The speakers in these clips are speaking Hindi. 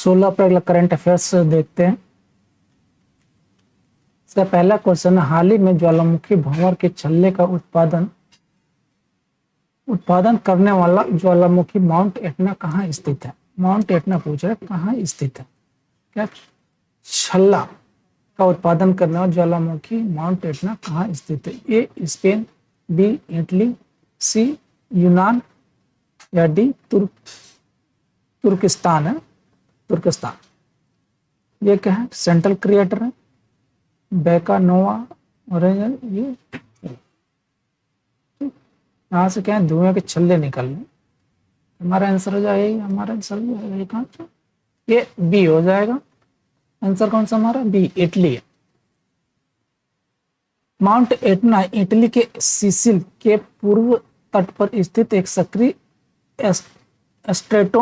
16 अप्रैल करंट अफेयर्स देखते हैं। इसका पहला क्वेश्चन, हाल ही में ज्वालामुखी भंवर के छल्ले का उत्पादन करने वाला ज्वालामुखी माउंट एटना कहाँ स्थित है? माउंट एटना पूछ रहे कहाँ स्थित है। क्या छल्ला का उत्पादन करने वाला ज्वालामुखी माउंट एटना कहाँ स्थित है? ए स्पेन, बी इटली, सी यूनान या डी तुर्किस्तान है। तुर्किस्तान। ये क्या है? सेंट्रल क्रिएटर है, बेकानोवा और ये यहाँ से क्या है, धुएं के छल्ले निकल रहे। हमारा आंसर हो जाएगा, हमारा आंसर हो जाएगा कहाँ से? ये बी हो जाएगा। आंसर कौन सा हमारा? बी, इटली है। माउंट एटना इटली के सिसिल के पूर्व तट पर स्थित एक सक्रिय स्ट्रेटो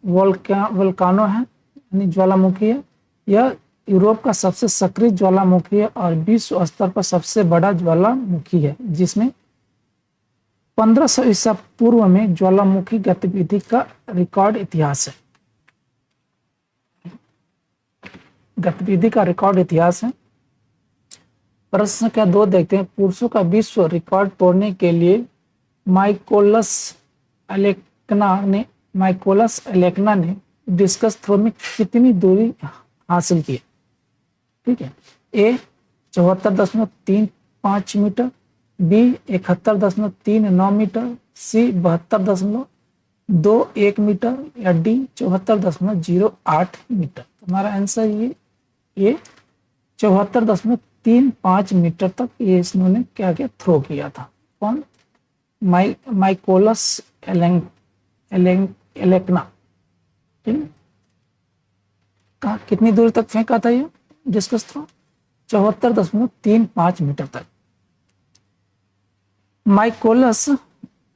वोल्कानो है, यानी ज्वालामुखी है। यह यूरोप का सबसे सक्रिय ज्वालामुखी है और विश्व स्तर पर सबसे बड़ा ज्वालामुखी है, जिसमें 1500 ईसा पूर्व में ज्वालामुखी गतिविधि का रिकॉर्ड इतिहास है। गतिविधि का रिकॉर्ड इतिहास है। प्रश्न संख्या 2 देखते हैं। पुरुषों का विश्व रिकॉर्ड तोड़ने के लिए माइकोलस एलेक्ना ने डिस्कस थ्रो में कितनी दूरी हासिल की? ठीक है। ए 74.35 मीटर, बी 71.39 मीटर, सी 72.21 मीटर या डी 74.08 मीटर। हमारा आंसर ये 74.35 मीटर तक ये इन्होंने क्या किया, थ्रो किया था। कौन? माइकोलस एलेक्ना। ठीक, कहा कितनी दूर तक फेंका था ये डिस्कस थ्रो? 74.35 मीटर तक। माइकोलस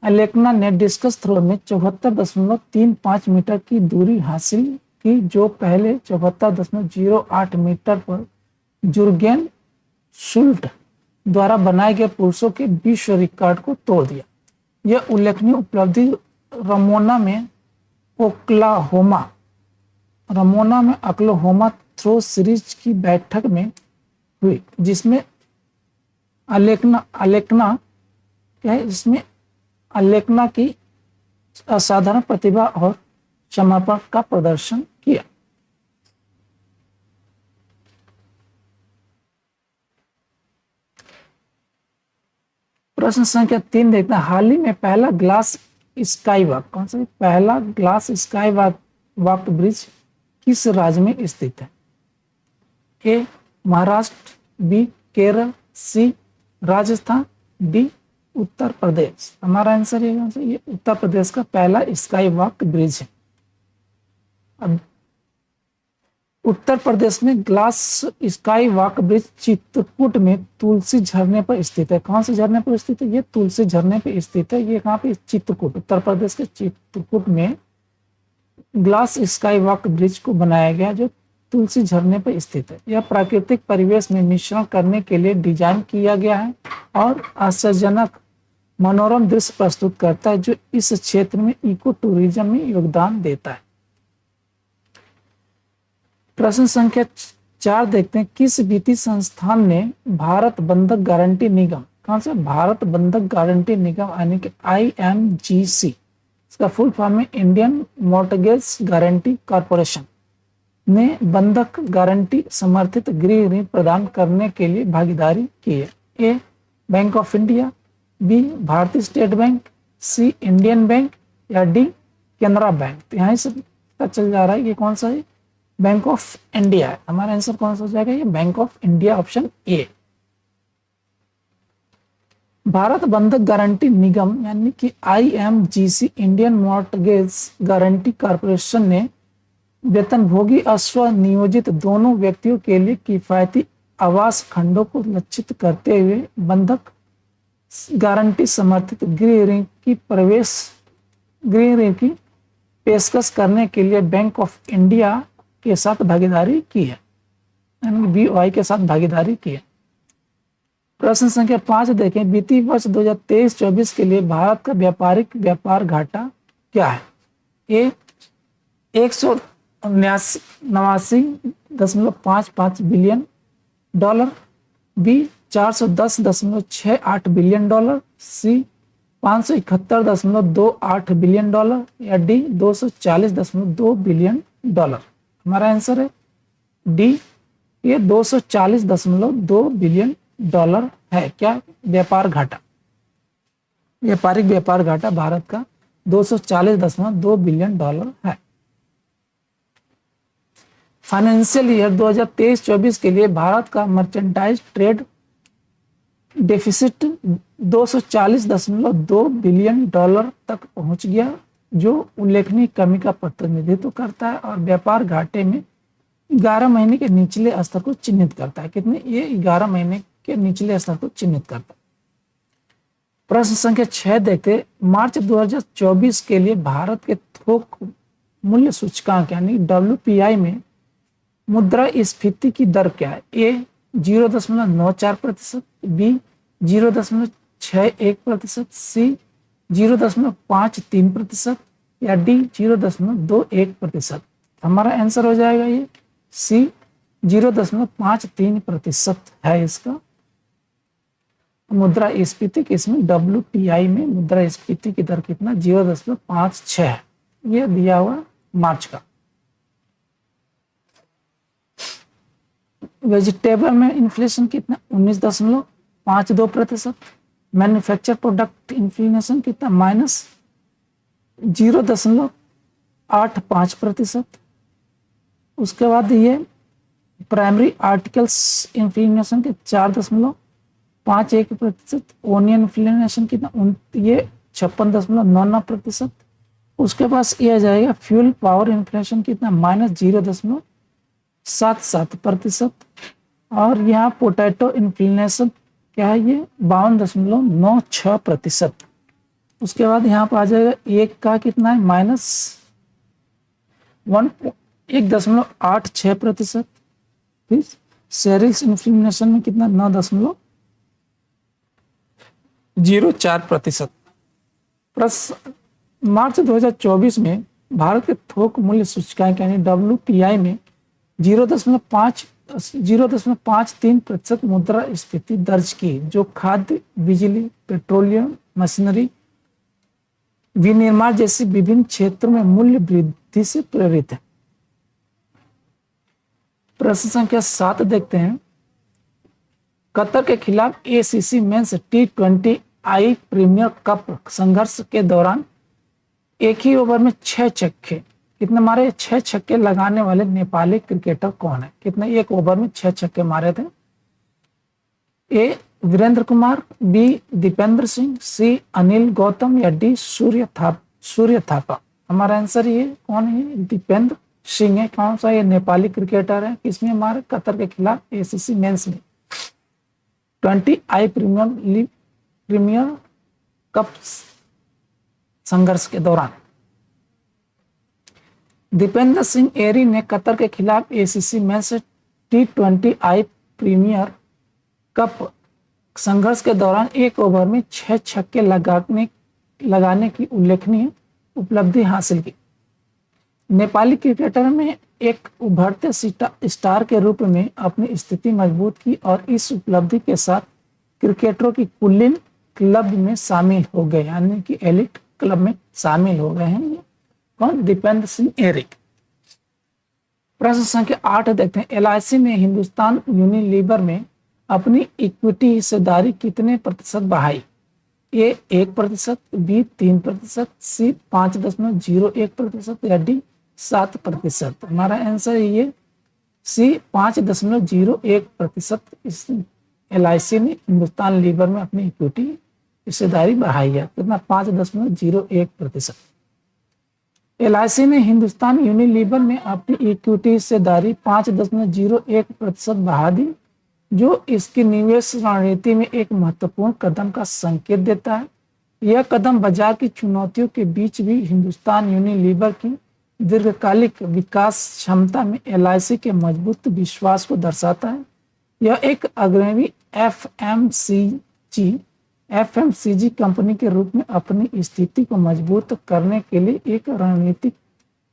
एलेक्ना ने डिस्कस थ्रो में 74.35 मीटर की दूरी हासिल की, जो पहले 74.08 मीटर पर जुर्गेन शुल्ट द्वारा बनाए गए पुरुषों के विश्व रिकॉर्ड को तोड़ दिया। यह उल्लेखनीय उपलब्धि रमोना में ओक्लाहोमा थ्रो सीरीज की बैठक में हुई, जिसमें अलेक्ना की असाधारण प्रतिभा और समर्पण का प्रदर्शन किया। प्रश्न संख्या 3 देखते हैं। हाल ही में पहला ग्लास स्काई वॉक, कौन सा? पहला ग्लास स्काई वॉक ब्रिज किस राज्य में स्थित है? ए महाराष्ट्र, बी केरल, सी राजस्थान, डी उत्तर प्रदेश। हमारा आंसर ये उत्तर प्रदेश का पहला स्काई वॉक ब्रिज है। अब उत्तर प्रदेश में glass sky walk bridge Chitrakoot में तुलसी झरने पर स्थित है। कौन से झरने पर स्थित है? ये तुलसी झरने पर स्थित है। ये कहाँ पे? चित्रकूट, उत्तर प्रदेश के चित्रकूट में ग्लास स्काई वॉक ब्रिज को बनाया गया, जो तुलसी झरने पर स्थित है। यह प्राकृतिक परिवेश में मिश्रण करने के लिए डिजाइन किया गया है और आश्चर्यजनक मनोरम दृश्य प्रस्तुत करता है, जो इस क्षेत्र में इको टूरिज्म में योगदान देता है। प्रश्न संख्या 4 देखते हैं। किस वित्तीय संस्थान ने भारत बंधक गारंटी निगम, कौन सा? भारत बंधक गारंटी निगम यानी कि IMGC, इसका फुल फॉर्म है इंडियन मॉर्टगेज गारंटी कॉर्पोरेशन, ने बंधक गारंटी समर्थित गृह ऋण प्रदान करने के लिए भागीदारी की है? ए बैंक ऑफ इंडिया, बी भारतीय स्टेट बैंक, सी इंडियन बैंक या डी केनरा बैंक। तो यहाँ से पता चल जा रहा है ये कौन सा है, बैंक ऑफ इंडिया है। हमारा आंसर कौन सा हो जाएगा? ये bank of India, option A. Bharat बंधक गारंटी निगम यानी कि IMGC, Indian mortgage guarantee corporation ने वेतनभोगी और स्वनियोजित दोनों व्यक्तियों के लिए किफायती आवास खंडों को लक्षित करते हुए बंधक गारंटी समर्थित गृह ऋण की पेशकश करने के लिए बैंक ऑफ इंडिया के साथ भागीदारी की है, यानी BOI के साथ भागीदारी की है। प्रश्न संख्या 5 देखें। वित्तीय वर्ष 2023-24 के लिए भारत का व्यापार घाटा क्या है? A 89.55 billion dollar, B 410.68 billion dollar, C 571.28 billion dollar, या डी 240.2 बिलियन डॉलर। हमारा आंसर है डी, ये 240.2 बिलियन डॉलर है। क्या? व्यापार घाटा, व्यापारिक व्यापार घाटा भारत का 240.2 बिलियन डॉलर है। फाइनेंशियल ईयर 2023-24 के लिए भारत का merchandise trade deficit 240.2 billion dollar तक पहुंच गया, जो उल्लेखनीय कमी का प्रतिनिधित्व करता है और व्यापार घाटे में 11 महीने के निचले स्तर को चिन्हित करता है। कितने? ये 11 महीने के निचले स्तर को चिन्हित करता है। प्रश्न संख्या 6 देखते। मार्च 2024 के लिए भारत के थोक मूल्य सूचकांक यानी WPI में मुद्रास्फीति की दर क्या है? ए 0.94%, बी 0.61%, सी 0.53%, या डी 0.21%। हमारा आंसर हो जाएगा ये सी 0.53% है इसका मुद्रास्फीति। किसमें? WPI में मुद्रास्फीति की दर कितना? 0.56 है। ये दिया हुआ मार्च का। वेजिटेबल में इन्फ्लेशन कितना? 19.52%। मैन्युफैक्चर प्रोडक्ट इन्फ्लेशन कितना? -0.85%। उसके बाद ये प्राइमरी आर्टिकल्स इन्फ्लेशन के 4.51%। ओनियन इन्फ्लेशन कितना? ये 56.99%। उसके पास ये आ जाएगा फ्यूल पावर इन्फ्लेशन कितना? -0.77%। और यहाँ पोटैटो इन्फ्लेशन क्या है? ये 52.96%। उसके बाद यहाँ पर आ जाएगा एक का कितना है? -1.86%। फिर सेरिल्स इन्फ्लेशन में कितना? 9.04%। मार्च 2024 में भारत के थोक मूल्य सूचकांक यानी WPI में 0.53% मुद्रास्फीति दर्ज की, जो खाद्य, बिजली, पेट्रोलियम, मशीनरी, विनिर्माण जैसे विभिन्न क्षेत्रों में मूल्य वृद्धि से प्रेरित है। प्रश्न संख्या 7 देखते हैं। कतर के खिलाफ ACC mains T20I premiere cup संघर्ष के दौरान एक ही ओवर में 6 छक्के कितने मारे? 6 छक्के लगाने वाले नेपाली क्रिकेटर कौन है? कितने? एक ओवर में 6 छक्के मारे थे। ए वीरेंद्र कुमार, बी दीपेंद्र सिंह, सी अनिल गौतम, या डी सूर्य थापा। हमारा आंसर ये कौन है? दीपेंद्र सिंह है। कौन सा? ये नेपाली क्रिकेटर है। किसमें मारे? कतर के खिलाफ ACC मेंस में 20I प्रीमियर कप संघर्ष के दौरान। दीपेंद्र सिंह एरी ने कतर के खिलाफ ACC mains T20I premiere cup संघर्ष के दौरान एक ओवर में 6 छक्के लगाने की उल्लेखनीय उपलब्धि हासिल की। नेपाली क्रिकेटर में एक उभरते स्टार के रूप में अपनी स्थिति मजबूत की और इस उपलब्धि के साथ क्रिकेटरों की कुलीन क्लब में शामिल हो गए, यानी कि एलिट क्लब में शामिल हो गए हैं। कौन? दीपेंद्र सिंह एरिक। प्रश्न संख्या 8 देखते हैं। LIC ने हिंदुस्तान यूनिलीवर में अपनी इक्विटी हिस्सेदारी कितने प्रतिशत बढ़ाई? ए 1%, बी 3%, सी 5.01%, या डी 7%। हमारा आंसर ये सी 5.01%। इस LIC ने हिंदुस्तान लीवर में अपनी इक्विटी हिस्सेदारी बढ़ाई है। कितना? 5.01%। LIC ने हिंदुस्तान यूनिलीवर में अपनी इक्विटी हिस्सेदारी 5.01% बढ़ा दी, जो इसकी निवेश रणनीति में एक महत्वपूर्ण कदम का संकेत देता है। यह कदम बाजार की चुनौतियों के बीच भी हिंदुस्तान यूनिलीवर की दीर्घकालिक विकास क्षमता में LIC के मजबूत विश्वास को दर्शाता है। यह एक अग्रणी FMCG कंपनी के रूप में अपनी स्थिति को मजबूत करने के लिए एक रणनीतिक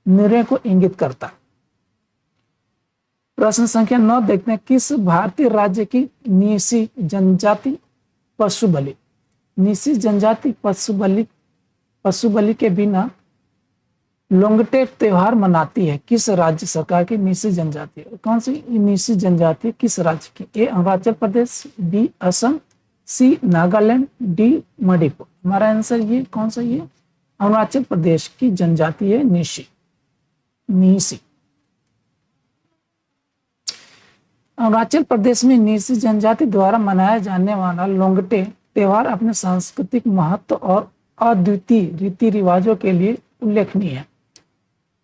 निर्णय को इंगित करता है। प्रश्न संख्या 9 देखते हैं, किस भारतीय राज्य की नीसी जनजाति पशु बलि, नीसी जनजाति पशु बलि के बिना लोंगटे त्योहार मनाती है? किस राज्य सरकार की नीसी जनजाति है? कौन सी नीसी जनजाति किस राज्य की? ए अरुणाचल प्रदेश, बी असम, सी नागालैंड, डी मणिपुर। हमारा आंसर ये कौन सा, ये अरुणाचल प्रदेश की जनजाति है नीसी। अरुणाचल प्रदेश में नीसी जनजाति द्वारा मनाया जाने वाला लोंगटे त्योहार अपने सांस्कृतिक महत्व और अद्वितीय रीति रिवाजों के लिए उल्लेखनीय है।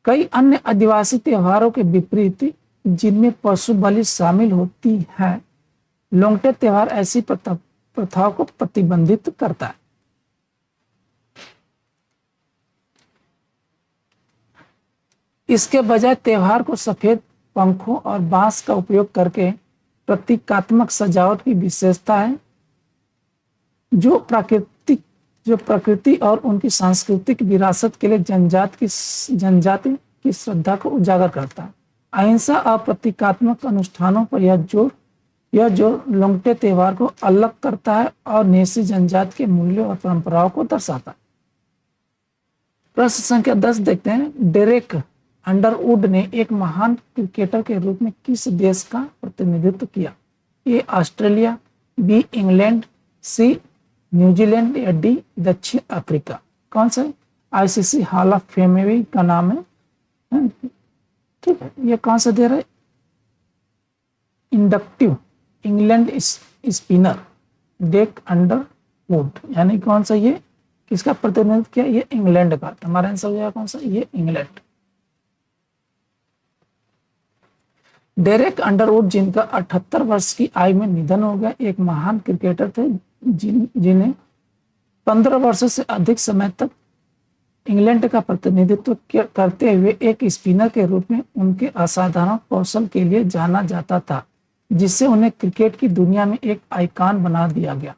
कई अन्य आदिवासी त्योहारों के विपरीत, जिनमें पशु बलि शामिल होती है, लोंगटे त्योहार ऐसी प्रथाओं को प्रतिबंधित करता है। इसके बजाय त्योहार को सफेद पंखों और बांस का उपयोग करके प्रतीकात्मक सजावट की विशेषता है, जो प्रकृति और उनकी सांस्कृतिक विरासत के लिए जनजाति की श्रद्धा को उजागर करता है। अहिंसा और प्रतीकात्मक अनुष्ठानों पर यह जोर लोंगटे त्योहार को अलग करता है और नीसी जनजाति के मूल्यों और परंपराओं को दर्शाता है। प्रश्न संख्या 10 देखते हैं, डेरेक अंडरवुड ने एक महान क्रिकेटर के रूप में किस देश का प्रतिनिधित्व किया? A Australia, B England, C New Zealand या डी दक्षिण अफ्रीका। कौन सा? आईसीसी हॉल ऑफ फेम में भी का नाम है, ठीक है। ये कौन सा दे रहा है? Inductive England spinner Derek Underwood, यानी कौन सा, ये किसका प्रतिनिधित्व किया? ये इंग्लैंड का। हमारा आंसर हो जाएगा कौन सा? ये इंग्लैंड। डेरेक अंडरवुड, जिनका 78 वर्ष की आयु में निधन हो गया, एक महान क्रिकेटर थे जिन्हें 15 वर्षों से अधिक समय तक इंग्लैंड का प्रतिनिधित्व करते हुए एक स्पिनर के रूप में उनके असाधारण कौशल के लिए जाना जाता था, जिससे उन्हें क्रिकेट की दुनिया में एक आइकॉन बना दिया गया।